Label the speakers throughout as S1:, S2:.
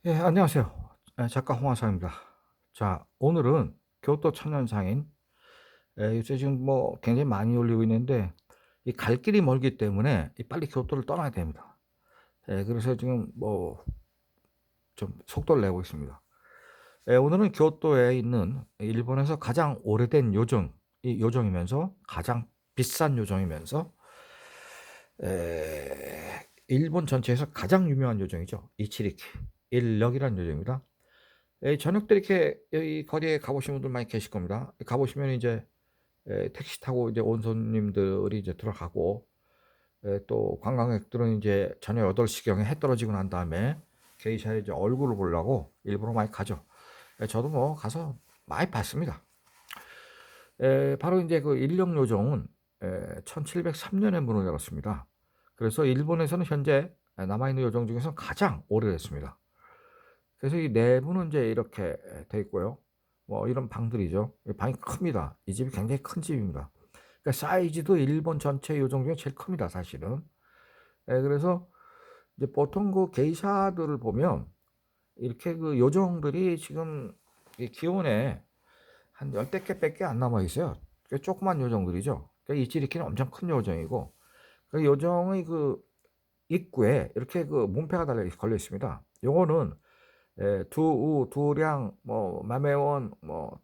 S1: 예, 안녕하세요. 작가 홍화상입니다. 자, 오늘은 교토 천년상인, 요새 지금 뭐 굉장히 많이 올리고 있는데 이 갈 길이 멀기 때문에 이 빨리 교토를 떠나야 됩니다. 그래서 지금 뭐 좀 속도를 내고 있습니다. 오늘은 교토에 있는 일본에서 가장 오래된 요정, 이 요정이면서 가장 비싼 요정이면서 일본 전체에서 가장 유명한 요정이죠. 이치리키 일역이라는 요정입니다. 저녁 때 이렇게 여기 거리에 가 보신 분들 많이 계실 겁니다. 가 보시면 이제 택시 타고 이제 온 손님들이 이제 들어가고, 또 관광객들은 이제 저녁 8시 경에 해 떨어지고 난 다음에 게이샤의 이제 얼굴을 보려고 일부러 많이 가죠. 저도 뭐 가서 많이 봤습니다. 바로 이제 그 일령 요정은 1703 년에 문을 열었습니다. 그래서 일본에서는 현재 남아 있는 요정 중에서 가장 오래됐습니다. 그래서 이 내부는 이제 이렇게 돼 있고요. 뭐 이런 방들이죠. 이 방이 큽니다. 이 집이 굉장히 큰 집입니다. 그러니까 사이즈도 일본 전체 요정 중에 제일 큽니다, 사실은. 그래서 이제 보통 그 게이샤들을 보면 이렇게 그 요정들이 지금 이 기온에 한 열댓 개밖에 안 남아 있어요. 꽤 조그만 요정들이죠. 그러니까 이치리키는 엄청 큰 요정이고, 그 요정의 그 입구에 이렇게 그 문패가 걸려 있습니다. 요거는 두우, 두량, 뭐 마매원, 뭐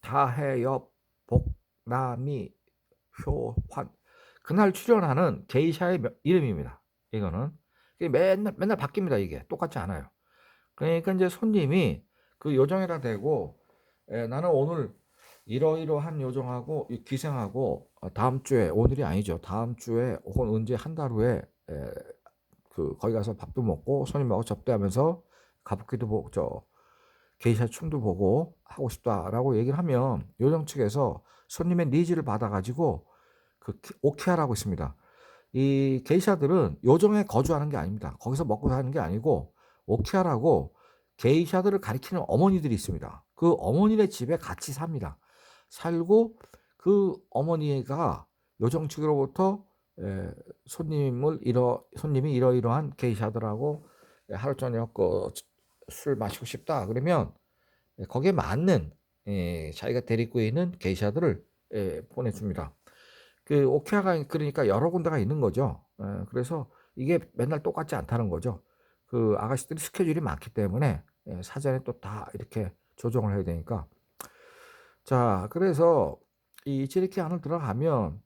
S1: 다해엽, 복남이, 효환, 그날 출연하는 게이샤의 이름입니다. 이거는 이게 맨날 바뀝니다. 이게 똑같지 않아요. 그러니까 이제 손님이 그 요정에다 대고, 나는 오늘 이러이러한 요정하고 기생하고, 다음 주에, 오늘이 아니죠, 다음 주에 혹은 언제 한 달 후에 그 거기 가서 밥도 먹고 손님하고 접대하면서 가부키도 보고 게이샤 춤도 보고 하고 싶다라고 얘기를 하면 요정 측에서 손님의 니즈를 받아가지고 그 오케이하라고 있습니다. 이 게이샤들은 요정에 거주하는 게 아닙니다. 거기서 먹고 사는 게 아니고 오케이하라고 게이샤들을 가리키는 어머니들이 있습니다. 그 어머니네 집에 같이 삽니다. 살고 그 어머니가 요정 측으로부터 손님이 이러이러한 게이샤들하고 하루 저녁 술 마시고 싶다 그러면 거기에 맞는, 자기가 데리고 있는 게이샤들을 보내줍니다. 그 오케아가 그러니까 여러 군데가 있는 거죠. 그래서 이게 맨날 똑같지 않다는 거죠. 그 아가씨들이 스케줄이 많기 때문에 사전에 또 다 이렇게 조정을 해야 되니까. 자, 그래서 이 이치리키 안을 들어가면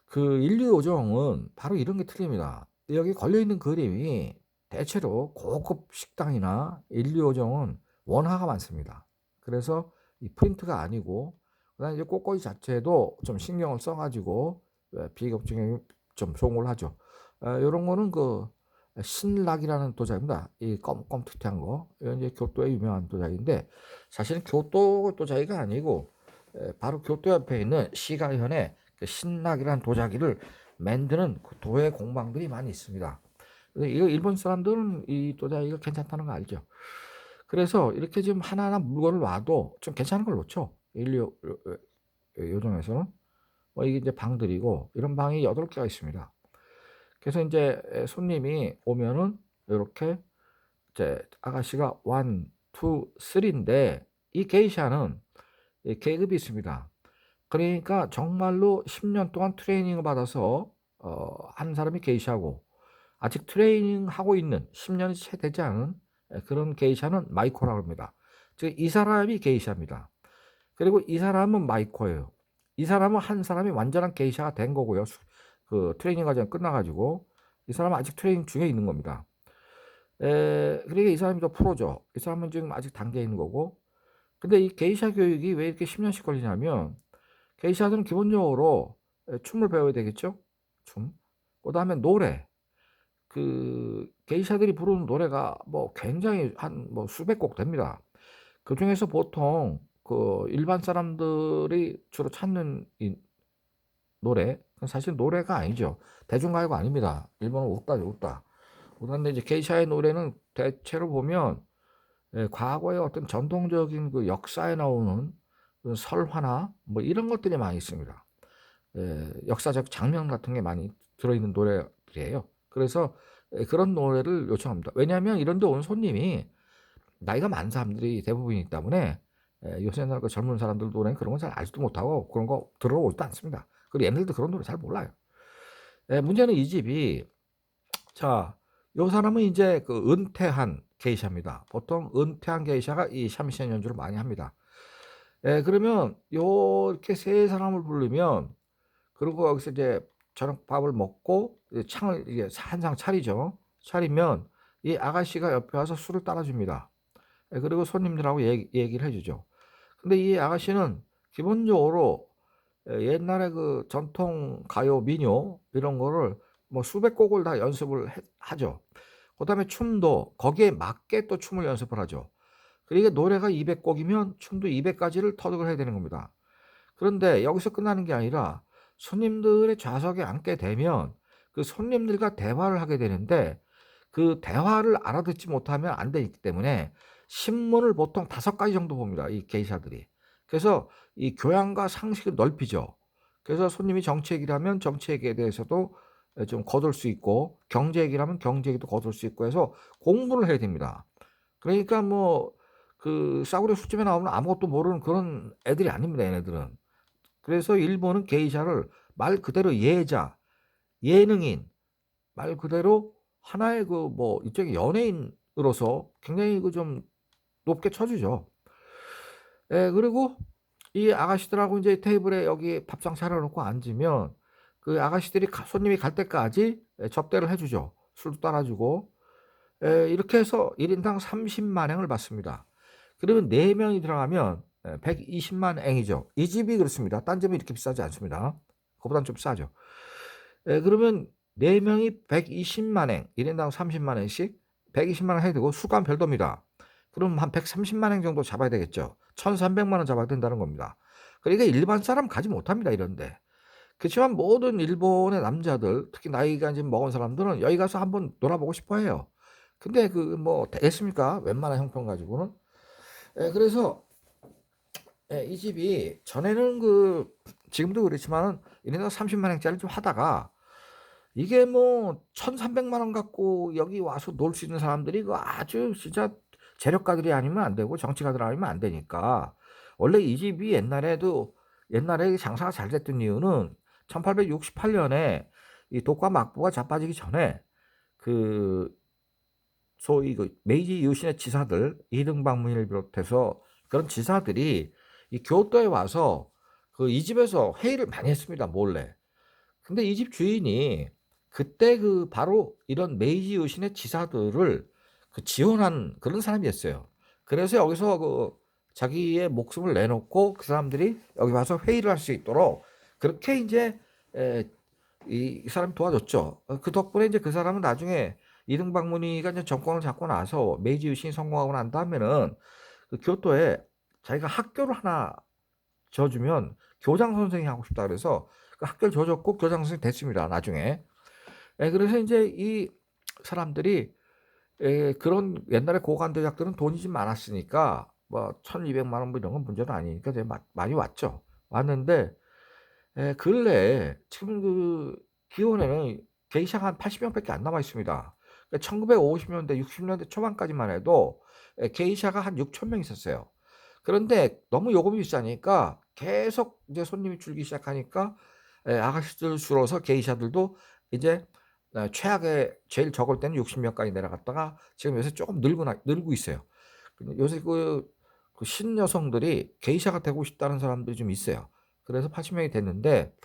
S1: 그 인류 요정은 바로 이런 게 틀립니다. 여기 걸려 있는 그림이 대체로 고급 식당이나 인류 요정은 원화가 많습니다. 그래서 이 프린트가 아니고, 그다음에 이제 꽃꽂이 자체도 좀 신경을 써가지고 비겁증에 좀 조공을 하죠. 이런 거는 그 신락이라는 도자기입니다. 이 검특한 거. 이건 이제 교토의 유명한 도자기인데 사실은 교토 도자기가 아니고 바로 교토 옆에 있는 시가현의 그 신락이라는 도자기를 만드는 그 도예 공방들이 많이 있습니다. 이거 일본 사람들은 이 도자기가 괜찮다는 거 알죠? 그래서 이렇게 지금 하나하나 물건을 놔도 좀 괜찮은 걸 놓죠. 인류 요정에서는. 뭐 이게 이제 방들이고 이런 방이 8개가 있습니다. 그래서 이제 손님이 오면은 이렇게 이제 아가씨가 1, 2, 3인데 이 게이샤는 계급이 있습니다. 그러니까 정말로 10년 동안 트레이닝을 받아서 한 사람이 게이샤고, 아직 트레이닝하고 있는 10년이 채 되지 않은 그런 게이샤는 마이코라고 합니다. 즉 이 사람이 게이샤입니다. 그리고 이 사람은 마이코예요. 이 사람은 한 사람이 완전한 게이샤가 된 거고요. 그 트레이닝 과정이 끝나 가지고 이 사람은 아직 트레이닝 중에 있는 겁니다. 그러니까 이 사람이 더 프로죠. 이 사람은 지금 아직 단계에 있는 거고. 근데 이 게이샤 교육이 왜 이렇게 10년씩 걸리냐면 게이샤들은 기본적으로 춤을 배워야 되겠죠? 춤. 그다음에 노래. 그 게이샤들이 부르는 노래가 뭐 굉장히 한 뭐 수백 곡 됩니다. 그중에서 보통 그 일반 사람들이 주로 찾는 이 노래, 그건 사실 노래가 아니죠. 대중가요가 아닙니다. 일본은 웃다죠, 웃다. 그런데 이제 게이샤의 노래는 대체로 보면 과거의 어떤 전통적인 그 역사에 나오는 그 설화나 뭐 이런 것들이 많이 있습니다. 역사적 장면 같은 게 많이 들어있는 노래들이에요. 그래서 그런 노래를 요청합니다. 왜냐하면 이런 데 온 손님이 나이가 많은 사람들이 대부분이기 때문에 요새 날 그 젊은 사람들 노래는 그런 건 잘 알지도 못하고 그런 거 들어보지도 않습니다. 그리고 얘네들도 그런 노래 잘 몰라요. 문제는 이 집이 자 요 사람은 인제 그 은퇴한 게이샤입니다. 보통 은퇴한 게이샤가 이 삼미션 연주를 많이 합니다. 그러면 요렇게 세 사람을 부르면 그리고 여기서 이제 저녁밥을 먹고 이제 창을 이게 한 상 차리죠. 차리면 이 아가씨가 옆에 와서 술을 따라 줍니다. 그리고 손님들하고 얘기를 해 주죠. 근데 이 아가씨는 기본적으로 옛날에 그 전통 가요, 민요 이런 거를 뭐 수백 곡을 다 연습을 하죠. 그다음에 춤도 거기에 맞게 또 춤을 연습을 하죠. 그러니까 노래가 200 곡이면 춤도 200 가지를 터득을 해야 되는 겁니다. 그런데 여기서 끝나는 게 아니라 손님들의 좌석에 앉게 되면 그 손님들과 대화를 하게 되는데 그 대화를 알아듣지 못하면 안 되기 때문에 신문을 보통 5 가지 정도 봅니다, 이 게이샤들이. 그래서 이 교양과 상식을 넓히죠. 그래서 손님이 정치 얘기를 하면 정치 얘기에 대해서도 좀 거둘 수 있고 경제 얘기를 하면 경제 얘기도 거둘 수 있고 해서 공부를 해야 됩니다. 그러니까 뭐 그 싸구려 술집에 나오면 아무것도 모르는 그런 애들이 아닙니다, 얘네들은. 그래서 일본은 게이샤를 말 그대로 예자, 예능인, 말 그대로 하나의 그 뭐 일종의 연예인으로서 굉장히 그 좀 높게 쳐 주죠. 그리고 이 아가씨들하고 인제 테이블에 여기 밥상 차려 놓고 앉으면 그 아가씨들이 손님이 갈 때까지 접대를 해 주죠. 술도 따라 주고. 이렇게 해서 1 인당 30만 엔을 받습니다. 그러면 4 명이 들어가면 120만 엔이죠. 이 집이 그렇습니다. 딴 집은 이렇게 비싸지 않습니다. 그거보다는 좀 싸죠. 그러면 4 명이 120만 엔, 1 인당 30만 엔씩 120만 원 해야 되고 수가는 별도입니다. 그럼 한 130만 엔 정도 잡아야 되겠죠. 1,300만 원 잡아야 된다는 겁니다. 그러니까 일반 사람 가지 못합니다, 이런 데. 그치만 모든 일본의 남자들 특히 나이가 좀 먹은 사람들은 여기 가서 한번 놀아보고 싶어 해요. 근데 그 뭐 되겠습니까? 웬만한 형편 가지고는. 그래서 이 집이 전에는 그 지금도 그렇지만은 1 인당 30만 엔짜리를 좀 하다가 이게 뭐 1,300만 원 갖고 여기 와서 놀 수 있는 사람들이 그 아주 진짜 재력가들이 아니면 안 되고 정치가들 아니면 안 되니까 원래 이 집이 옛날에 장사가 잘 됐던 이유는 1868 년에 이 독과 막부가 자빠지기 전에 그 소위 그 메이지 유신의 지사들 이등방문을 비롯해서 그런 지사들이 이 교토에 와서 그 이 집에서 회의를 많이 했습니다, 몰래. 근데 이 집 주인이 그때 그 바로 이런 메이지 유신의 지사들을 그 지원한 그런 사람이었어요. 그래서 여기서 그 자기의 목숨을 내놓고 그 사람들이 여기 와서 회의를 할 수 있도록 그렇게 인제 에 이 사람이 도와줬죠. 그 덕분에 인제 그 사람은 나중에 이등박문희가 이제 정권을 잡고 나서 메이지 유신이 성공하고 난 다음에는 그 교토에 자기가 학교를 하나 지어 주면 교장 선생이 하고 싶다 그래서 그 학교를 지어 줬고 교장 선생이 됐습니다, 나중에. 그래서 인제 이 사람들이 그런 옛날에 고관 대작들은 돈이 좀 많았으니까 뭐 1,200만 원 뭐 이런 건 문제는 아니니까 이제 많이 왔죠. 왔는데 근래에 지금 그 기원에는 게이샤가 한 80 명밖에 안 남아 있습니다. 그러니까 1950 년대 60 년대 초반까지만 해도 게이샤가 한 6천 명 있었어요. 그런데 너무 요금이 비싸니까 계속 이제 손님이 줄기 시작하니까 아가씨들 줄어서 게이샤들도 이제 최악의 제일 적을 때는 60 명까지 내려갔다가 지금 요새 쪼금 늘고 있어요. 근데 요새 그 신여성들이 게이샤가 되고 싶다는 사람들이 좀 있어요. 그래서 80 명이 됐는데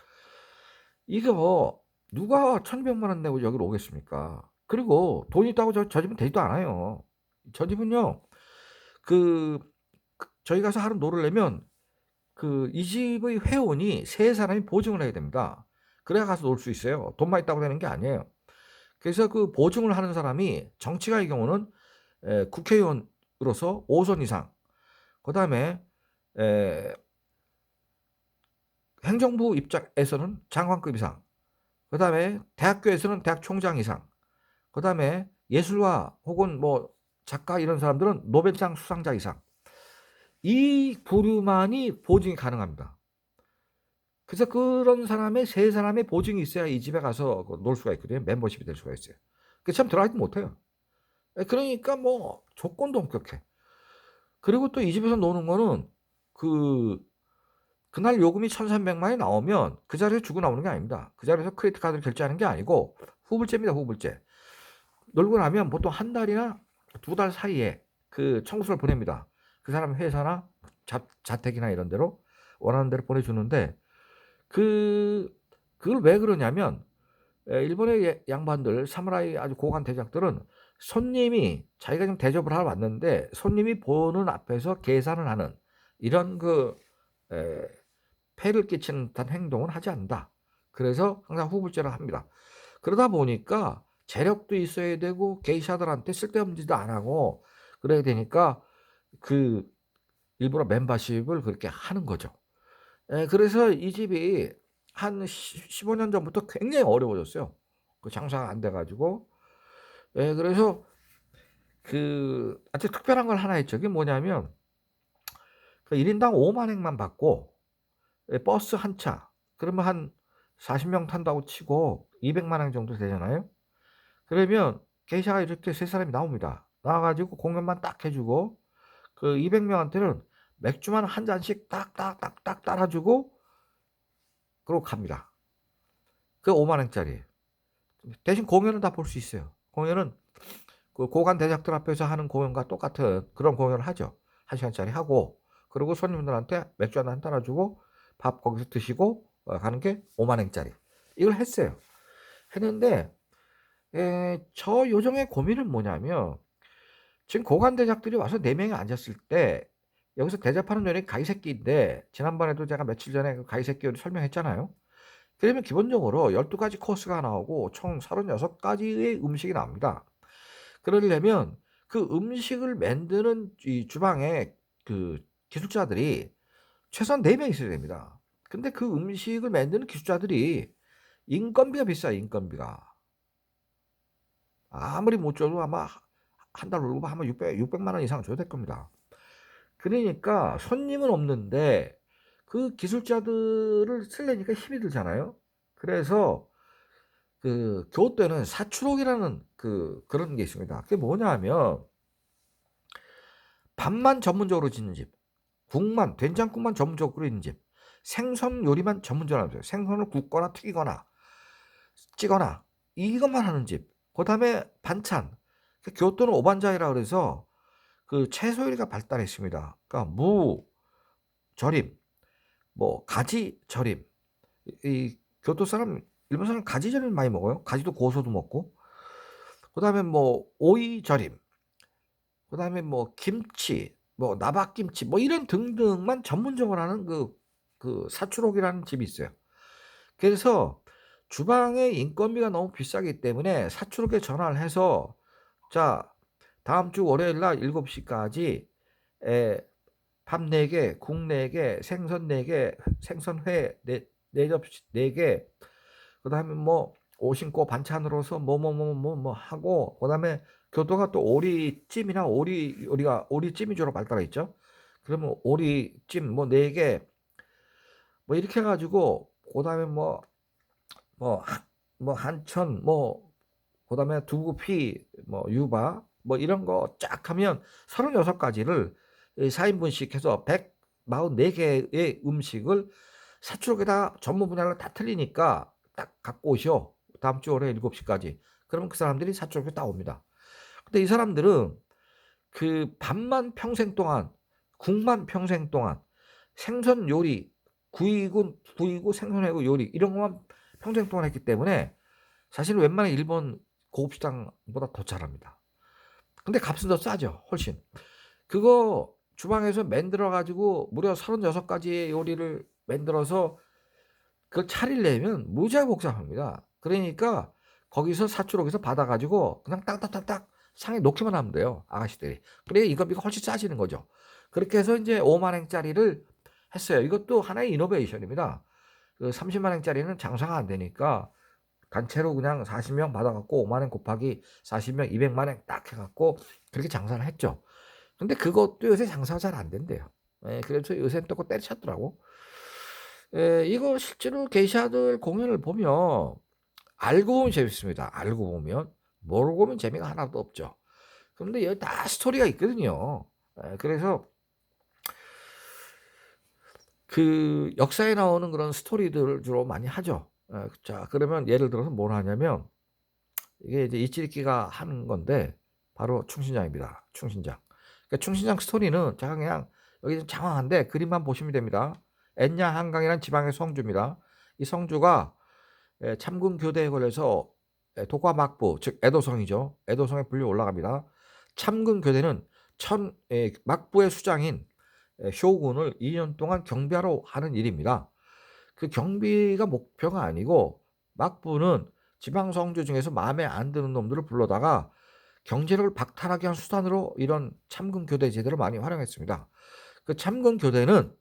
S1: 이거 누가 1,200만 원 내고 여기로 오겠습니까? 그리고 돈 있다고 저 집은 되지도 않아요. 저 집은요 그 저희 가서 하루 놀을 내면 그 이 집의 회원이 3 사람이 보증을 해야 됩니다. 그래야 가서 놀 수 있어요. 돈만 있다고 되는 게 아니에요. 그래서 그 보증을 하는 사람이 정치가의 경우는 국회의원으로서 5 선 이상 그다음에 에 행정부 입장에서는 장관급 이상 그다음에 대학교에서는 대학 총장 이상 그다음에 예술가 혹은 뭐 작가 이런 사람들은 노벨상 수상자 이상 이 부류만이 보증이 가능합니다. 그래서 그런 사람의 3 사람의 보증이 있어야 이 집에 가서 그 놀 수가 있거든요. 멤버십이 될 수가 있어요. 그 참 들어가지도 못해요. 그러니까 뭐 조건도 엄격해. 그리고 또 이 집에서 노는 거는 그날 요금이 1,300만 원이 나오면 그 자리에서 주고 나오는 게 아닙니다. 그 자리에서 크레디트 카드를 결제하는 게 아니고 후불제입니다, 후불제. 놀고 나면 보통 한 달이나 두 달 사이에 그 청구서를 보냅니다. 그 사람 회사나 자택이나 이런 데로 원하는 대로 보내주는데 그걸 왜 그러냐면 일본의 양반들 사무라이 아주 고관 대작들은 손님이 자기가 지금 대접을 하러 왔는데 손님이 보는 앞에서 계산을 하는 이런 에, 폐를 끼치는 듯한 행동은 하지 않는다. 그래서 항상 후불제를 합니다. 그러다 보니까 재력도 있어야 되고 게이샤들한테 쓸데없는 짓도 안 하고 그래야 되니까 그 일부러 멤버십을 그렇게 하는 거죠. 그래서 이 집이 한 15년 전부터 굉장히 어려워졌어요. 그 장사가 안 돼 가지고. 그래서 아주 특별한 걸 하나 했죠. 그게 뭐냐면 그 1 인당 5만 원만 받고 버스 한 차 그러면 한 40명 탄다고 치고 200만 원 정도 되잖아요. 그러면 게이샤가 이렇게 세 사람이 나옵니다. 나와 가지고 공연만 딱 해 주고 그 200명한테는 맥주만 한 잔씩 딱딱딱딱 따라 주고 그러고 갑니다. 그 5만 원짜리. 대신 공연은 다 볼 수 있어요. 공연은 그 고관 대작들 앞에서 하는 공연과 똑같은 그런 공연을 하죠. 1시간짜리 하고 그리고 손님들한테 맥주 한 잔 따라 주고 밥 거기서 드시고 가는 게 5만 원짜리. 이걸 했어요. 했는데 저 요정의 고민은 뭐냐면 지금 고관 대작들이 와서 4명이 앉았을 때 여기서 대접하는 요리 가이새끼인데 지난번에도 제가 며칠 전에 그 가이새끼 요리 설명했잖아요. 그러면 기본적으로 12가지 코스가 나오고 총 36가지의 음식이 나옵니다. 그러려면 그 음식을 만드는 이 주방에 그 기술자들이 최소한 4명 있어야 됩니다. 근데 그 음식을 만드는 기술자들이 인건비가 비싸요, 인건비가. 아무리 못 줘도 아마 한 달 월급 아마 600만 원 이상 줘야 될 겁니다. 그러니까 손님은 없는데 그 기술자들을 쓰려니까 힘이 들잖아요. 그래서 교토에는 사추록이라는 그런 게 있습니다. 그게 뭐냐면 밥만 전문적으로 짓는 집, 된장국만 전문적으로 끓이는 집, 생선 요리만 전문적으로 하는 집, 생선을 굽거나 튀기거나 찌거나 이것만 하는 집. 그다음에 반찬. 교토는 오반자이라 그래서 그 채소 요리가 발달했습니다. 그러니까 무 절임, 뭐 가지 절임. 이 교토 사람, 일본 사람 가지 절임 많이 먹어요. 가지도 고소도 먹고. 그다음에 뭐 오이 절임. 그다음에 뭐 김치, 뭐 나박김치 뭐 이런 등등만 전문적으로 하는 사추록이라는 집이 있어요. 그래서 주방의 인건비가 너무 비싸기 때문에 사추록에 전화를 해서 자, 다음 주 월요일 날 7시까지 에 밥 4개, 국 4개, 생선 4개, 생선회 4접시 4개, 그다음에 뭐 오신고 반찬으로서 하고 그다음에 교토가 또 오리찜이나 오리찜이 주로 발달해 있죠. 그러면 오리찜 뭐 4개 뭐 이렇게 해 가지고 그다음에 뭐 한천 그다음에 두부피 유바 뭐 이런 거 쫙 하면 36가지를 4인분씩 해서 144개의 음식을 사추록에다 전문 분야를 다 틀리니까 딱 갖고 오셔. 다음 주 월요일 7시까지. 그러면 그 사람들이 사추록에 딱 옵니다. 근데 이 사람들은 그 밥만 평생 동안, 국만 평생 동안, 생선 요리, 구이고 생선회고 요리 이런 것만 평생 동안 했기 때문에 사실 웬만한 일본 고급 식당보다 더 잘합니다. 근데 값은 더 싸죠, 훨씬. 그거 주방에서 만들어 가지고 무려 36가지의 요리를 만들어서 그걸 차리려면 무지하게 복잡합니다. 그러니까 거기서 사추록에서 받아 가지고 그냥 딱딱딱딱 상에 놓기만 하면 돼요, 아가씨들이. 그래야 인건비가 훨씬 싸지는 거죠. 그렇게 해서 인제 5만 원짜리를 했어요. 이것도 하나의 이노베이션입니다. 그 30만 원짜리는 장사가 안 되니까 단체로 그냥 40명 받아 갖고 5만 원 곱하기 40명 200만 원 딱 해 갖고 그렇게 장사를 했죠. 근데 그것도 요새 장사가 잘 안 된대요. 그래서 요새는 또 그거 때려쳤더라고. 이거 실제로 게이샤들 공연을 보면 알고 보면 재밌습니다. 알고 보면. 모르고 보면 재미가 하나도 없죠. 그런데 여기 다 스토리가 있거든요. 그래서 그 역사에 나오는 그런 스토리들을 주로 많이 하죠. 자, 그러면 예를 들어서 뭘 하냐면 이게 이제 이찌리끼가 하는 건데 바로 충신장입니다. 충신장. 그러니까 충신장 스토리는 제가 그냥 여기 좀 장황한데 그림만 보시면 됩니다. 엔야 한강이라는 지방의 성주입니다. 이 성주가 참군 교대에 걸려서 도과 막부, 즉 에도성이죠. 에도성에 불려 올라갑니다. 참군 교대는 막부의 수장인 쇼군을 2년 동안 경비하러 하는 일입니다. 그 경비가 목표가 아니고 막부는 지방 성주 중에서 마음에 안 드는 놈들을 불러다가 경제력을 박탈하게 한 수단으로 이런 참군 교대 제도를 많이 활용했습니다. 그 참군 교대는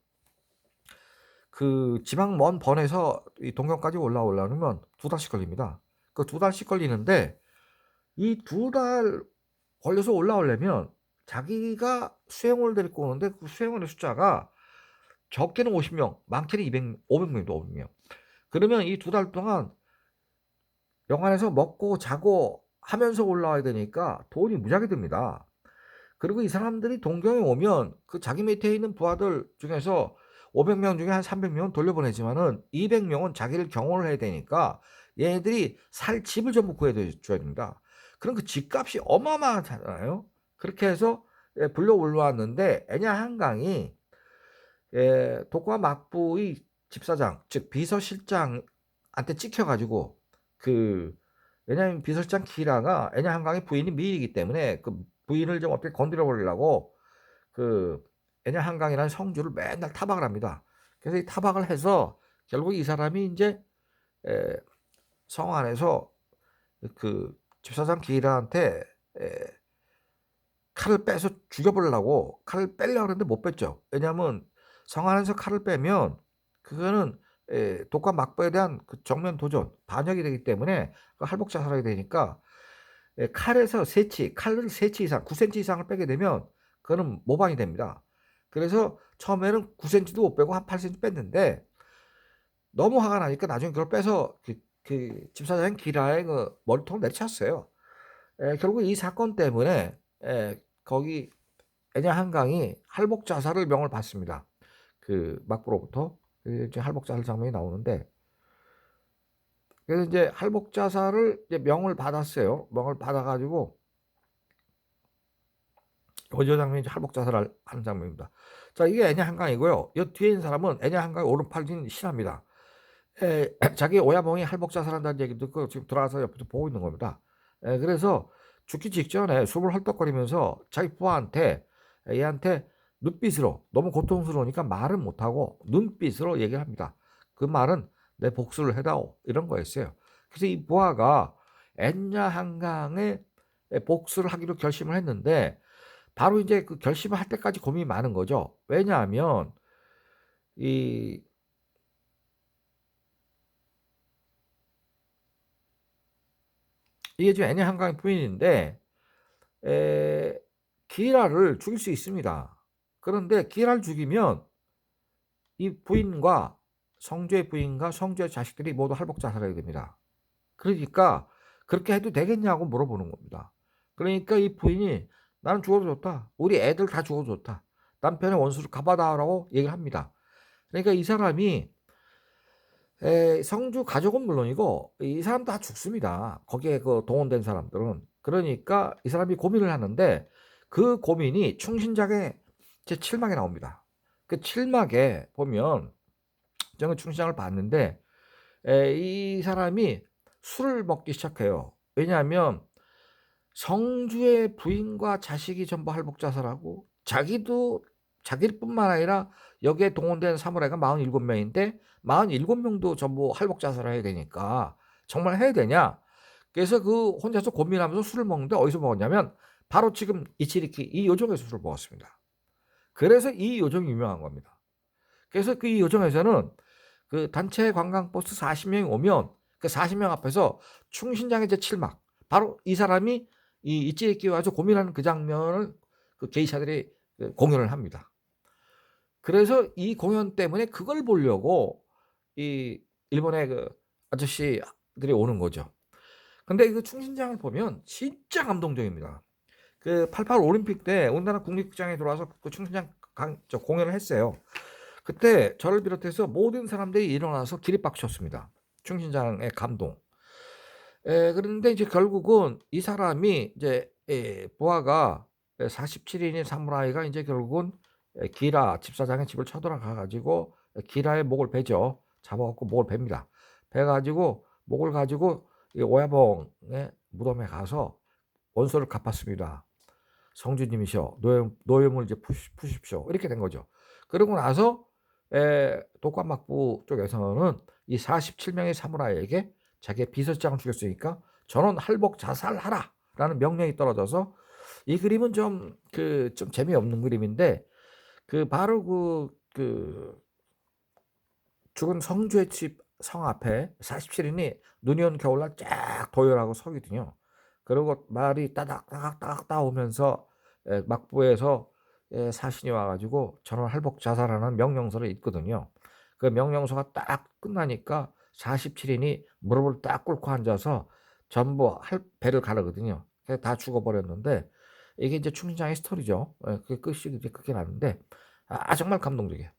S1: 그 지방 먼 번에서 이 동경까지 올라오려면 2달씩 걸립니다. 그 2달씩 걸리는데 이 2달 걸려서 올라오려면 자기가 수행원을 데리고 오는데 그 수행원의 숫자가 적게는 50명, 많게는 500명입니다. 500명. 그러면 이 2달 동안 영안에서 먹고 자고 하면서 올라와야 되니까 돈이 무지하게 듭니다. 그리고 이 사람들이 동경에 오면 그 자기 밑에 있는 부하들 중에서 500명 중에 한 300명은 돌려보내지만은 200명은 자기를 경호를 해야 되니까 얘네들이 살 집을 전부 구해줘야 됩니다. 그럼 그 집값이 어마어마하잖아요. 그렇게 해서 불려 올라왔는데 애냐 한강이 독과 막부의 집사장, 즉 비서실장한테 찍혀가지고 왜냐하면 비서실장 기라가 애냐 한강의 부인이 미일이기 때문에 그 부인을 좀 어떻게 건드려 버리려고 애냐 한강이라는 성주를 맨날 타박을 합니다. 그래서 이 타박을 해서 결국 이 사람이 이제 성 안에서 그 집사장 기라한테 칼을 빼서 죽여버리려고 칼을 빼려고 하는데 못 뺐죠. 왜냐하면 성 안에서 칼을 빼면 그거는 독과 막부에 대한 그 정면 도전, 반역이 되기 때문에 할복 자살하게 되니까 칼을 3치 이상, 9cm 이상을 빼게 되면 그거는 모반이 됩니다. 그래서 처음에는 9cm도 못 빼고 한 8cm 뺐는데 너무 화가 나니까 나중에 그걸 빼서 그 집사장 기라의 그 머리통을 내리쳤어요. 결국 이 사건 때문에 거기 애냐 한강이 할복 자살을 명을 받습니다. 그 막부로부터 이제 할복 자살 장면이 나오는데 그래서 이제 할복 자살을 이제 명을 받았어요. 명을 받아가지고 거저 장면이 이제 할복 자살을 하는 장면입니다. 자, 이게 애냐 한강이고요. 이 뒤에 있는 사람은 애냐 한강의 오른팔인 신하입니다. 자기 오야봉이 할복 자살한다는 얘기 듣고 지금 들어가서 옆에서 보고 있는 겁니다. 그래서 죽기 직전에 숨을 헐떡거리면서 자기 부하한테 얘한테 눈빛으로 너무 고통스러우니까 말은 못하고 눈빛으로 얘기를 합니다. 그 말은 내 복수를 해다오 이런 거였어요. 그래서 이 부하가 엔야 한강에 복수를 하기로 결심을 했는데 바로 이제 그 결심을 할 때까지 고민이 많은 거죠. 왜냐하면 이게 지금 애냐 한강의 부인인데 기라를 죽일 수 있습니다. 그런데 기라를 죽이면 이 부인과 성주의 부인과 성주의 자식들이 모두 할복 자살하게 됩니다. 그러니까 그렇게 해도 되겠냐고 물어보는 겁니다. 그러니까 이 부인이 나는 죽어도 좋다. 우리 애들 다 죽어도 좋다. 남편의 원수를 갚아다라고 얘기를 합니다. 그러니까 이 사람이 성주 가족은 물론이고 이 사람 다 죽습니다. 거기에 그 동원된 사람들은. 그러니까 이 사람이 고민을 하는데 그 고민이 충신작의 제7막에 나옵니다. 그 7막에 보면 저는 충신작을 봤는데 이 사람이 술을 먹기 시작해요. 왜냐하면 성주의 부인과 자식이 전부 할복 자살하고 자기를 뿐만 아니라 여기에 동원된 사무라이가 47명인데 47명도 전부 할복 자살을 해야 되니까 정말 해야 되냐? 그래서 그 혼자서 고민하면서 술을 먹는데 어디서 먹었냐면 바로 지금 이치리키 이 요정에서 술을 먹었습니다. 그래서 이 요정이 유명한 겁니다. 그래서 그 이 요정에서는 그 단체 관광버스 40명이 오면 그 40명 앞에서 충신장의 제7막 바로 이 사람이 이 이치리키 와서 고민하는 그 장면을 그 게이샤들이 공연을 합니다. 그래서 이 공연 때문에 그걸 보려고 이 일본의 그 아저씨들이 오는 거죠. 근데 그 충신장을 보면 진짜 감동적입니다. 그 88 올림픽 때 우리나라 국립극장에 들어와서 그 충신장 공연을 했어요. 그때 저를 비롯해서 모든 사람들이 일어나서 기립박수쳤습니다. 충신장의 감동. 그런데 이제 결국은 이 사람이 이제 부하가 47 인인 사무라이가 인제 결국은 기라 집사장의 집을 쳐들어가 가지고 기라의 목을 베죠. 잡아 갖고 목을 뱁니다. 베 가지고 목을 가지고 이 오야봉의 무덤에 가서 원소를 갚았습니다. "성주님이시여 노염을 이제 푸십시오." 이렇게 된 거죠. 그러고 나서 독감막부 쪽에서는 이 47 명의 사무라이에게 자기의 비서장을 죽였으니까 "전원 할복 자살하라."라는 명령이 떨어져서 이 그림은 좀 좀 재미없는 그림인데 바로 죽은 성주의 집 성 앞에 47 인이 눈이 온 겨울날 쫙 도열하고 서거든요. 그리고 말이 따닥따닥따닥 따오면서 막부에서 사신이 와 가지고 전원 할복 자살하라는 명령서를 읽거든요. 그 명령서가 딱 끝나니까 47 인이 무릎을 딱 꿇고 앉아서 전부 배를 가르거든요. 그래서 다 죽어 버렸는데 이게 인제 충신장의 스토리죠. 그 끝이 이제 그렇게 나는데 정말 감동적이에요.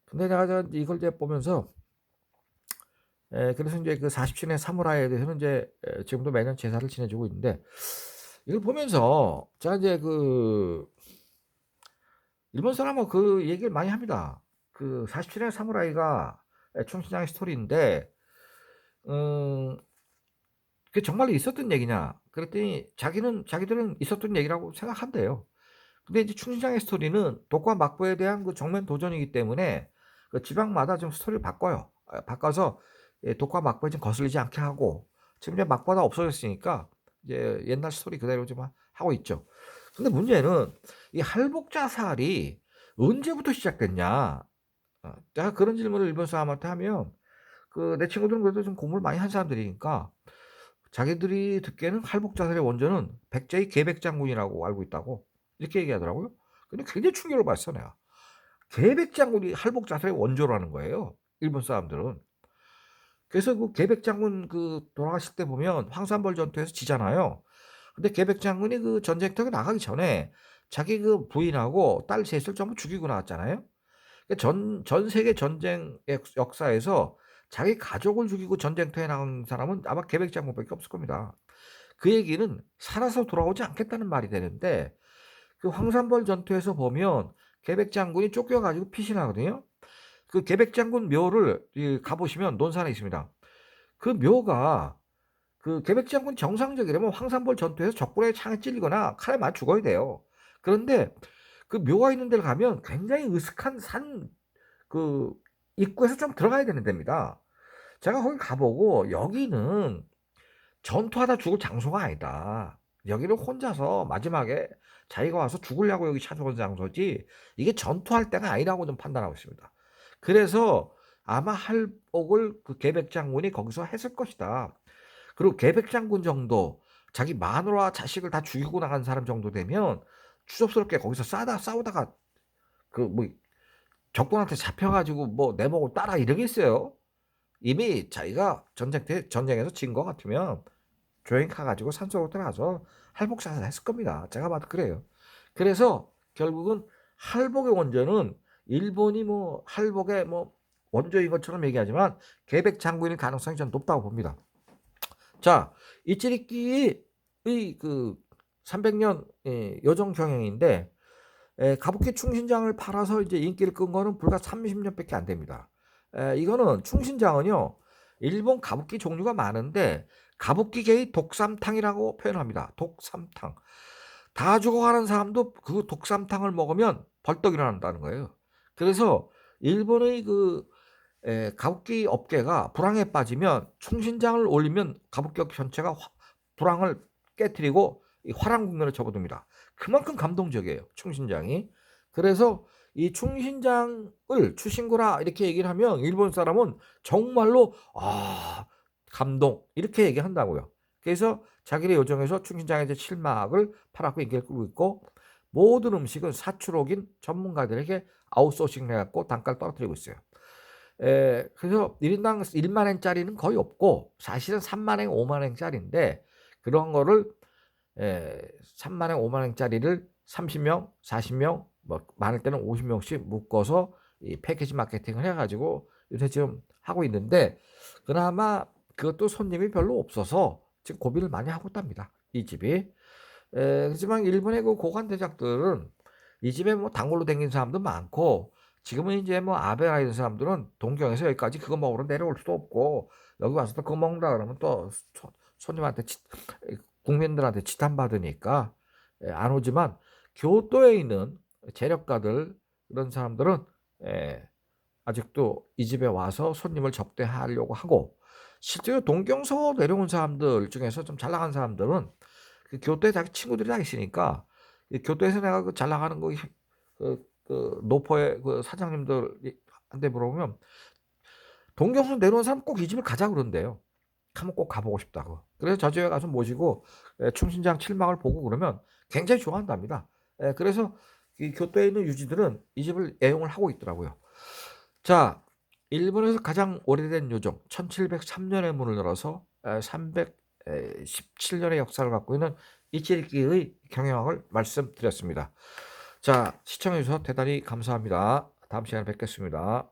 S1: 근데 내가 이걸 이제 보면서 그래서 인제 그 47의 사무라이에 대해서는 인제 지금도 매년 제사를 지내주고 있는데 이걸 보면서 제가 인제 일본 사람은 그 얘기를 많이 합니다. 47의 사무라이가 충신장의 스토리인데 음 그게 정말로 있었던 얘기냐 그랬더니 자기들은 있었던 얘기라고 생각한대요. 근데 이제 충신장의 스토리는 독과 막부에 대한 정면 도전이기 때문에 지방마다 좀 스토리를 바꿔요. 바꿔서 독과 막부에 좀 거슬리지 않게 하고 지금 이제 막부가 다 없어졌으니까 이제 옛날 스토리 그대로 좀 하고 있죠. 근데 문제는 이 할복자살이 언제부터 시작됐냐? 제가 그런 질문을 일본 사람한테 하면 내 친구들은 그래도 좀 공부를 많이 한 사람들이니까 자기들이 듣기에는 할복자살의 원조는 백제의 계백장군이라고 알고 있다고 이렇게 얘기하더라고요. 근데 굉장히 충격을 받았어 내가. 계백장군이 할복자살의 원조라는 거예요, 일본 사람들은. 그래서 계백장군 돌아가실 때 보면 황산벌 전투에서 지잖아요. 근데 계백장군이 전쟁터에 나가기 전에 자기 부인하고 딸 셋을 전부 죽이고 나왔잖아요. 전 세계 전쟁 역사에서 자기 가족을 죽이고 전쟁터에 나간 사람은 아마 계백장군밖에 없을 겁니다. 그 얘기는 살아서 돌아오지 않겠다는 말이 되는데 황산벌 전투에서 보면 계백 장군이 쫓겨 가지고 피신하거든요. 계백 장군 묘를 가 보시면 논산에 있습니다. 그 묘가 계백 장군이 정상적이라면 황산벌 전투에서 적군의 창에 찔리거나 칼에 맞아 죽어야 돼요. 그런데 묘가 있는 데를 가면 굉장히 으슥한 산 입구에서 좀 들어가야 되는 데입니다. 제가 거기 가 보고 여기는 전투하다 죽을 장소가 아니다. 여기는 혼자서 마지막에 자기가 와서 죽으려고 여기 찾아온 장소지 이게 전투할 때가 아니라고 좀 판단하고 있습니다. 그래서 아마 할복을 계백 장군이 거기서 했을 것이다. 그리고 계백 장군 정도 자기 마누라와 자식을 다 죽이고 나간 사람 정도 되면 추접스럽게 거기서 싸우다가 뭐 적군한테 잡혀 가지고 뭐 내 목을 따라 이러겠어요? 이미 자기가 전쟁에서 진 것 같으면 조용히 가 가지고 산속으로 들어가서 할복사살을 했을 겁니다. 제가 봐도 그래요. 그래서 결국은 할복의 원조는 일본이 할복의 원조인 것처럼 얘기하지만 계백 장군일 가능성이 저는 높다고 봅니다. 자, 이찌리끼의 300년 여정 경영인데 가부키 충신장을 팔아서 이제 인기를 끈 거는 불과 30년밖에 안 됩니다. 이거는 충신장은요. 일본 가부키 종류가 많은데 가부키계의 독삼탕이라고 표현합니다. 독삼탕. 다 죽어가는 사람도 그 독삼탕을 먹으면 벌떡 일어난다는 거예요. 그래서 일본의 가부키 업계가 불황에 빠지면 충신장을 올리면 가부키 업계 전체가 불황을 깨트리고 화랑국면에 접어듭니다. 그만큼 감동적이에요, 충신장이. 그래서 이 충신장을 추신고라 이렇게 얘기를 하면 일본 사람은 정말로 감동 이렇게 얘기한다고요. 그래서 자기네 요정에서 충신장의 7막을 팔았고 인기를 끌고 있고 모든 음식은 사추록인 전문가들에게 아웃소싱 해 갖고 단가를 떨어뜨리고 있어요. 그래서 1인당 1만 엔짜리는 거의 없고 사실은 3만 엔, 5만 엔짜리인데 그런 거를 3만 엔, 5만 엔짜리를 30명, 40명, 많을 때는 50명씩 묶어서 이 패키지 마케팅을 해 가지고 요새 지금 하고 있는데 그나마 그것도 손님이 별로 없어서 지금 고민을 많이 하고 있답니다, 이 집이. 그렇지만 일본의 그 고관 대작들은 이 집에 뭐 단골로 댕기는 사람도 많고 지금은 인제 뭐 아베나 이런 사람들은 동경에서 여기까지 그거 먹으러 내려올 수도 없고 여기 와서 또 그거 먹는다 그러면 또 손님한테 국민들한테 지탄받으니까 안 오지만 교토에 있는 재력가들 이런 사람들은 예 아직도 이 집에 와서 손님을 접대하려고 하고 실제로 동경서 내려온 사람들 중에서 좀 잘 나가는 사람들은 그 교토에 자기 친구들이 다 있으니까 이 교토에서 내가 그 잘 나가는 거 그 노포의 그 사장님들이 한테 물어보면 동경에서 내려온 사람 꼭 이 집을 가자 그런대요. 한번 꼭 가 보고 싶다고. 그래서 저 집에 가서 모시고 충신장 7막을 보고 그러면 굉장히 좋아한답니다. 그래서 이 교토에 있는 유지들은 이 집을 애용을 하고 있더라고요. 자, 일본에서 가장 오래된 요정 1703 년에 문을 열어서 317 년의 역사를 갖고 있는 이치리끼의 경영학을 말씀드렸습니다. 자, 시청해 주셔서 대단히 감사합니다. 다음 시간에 뵙겠습니다.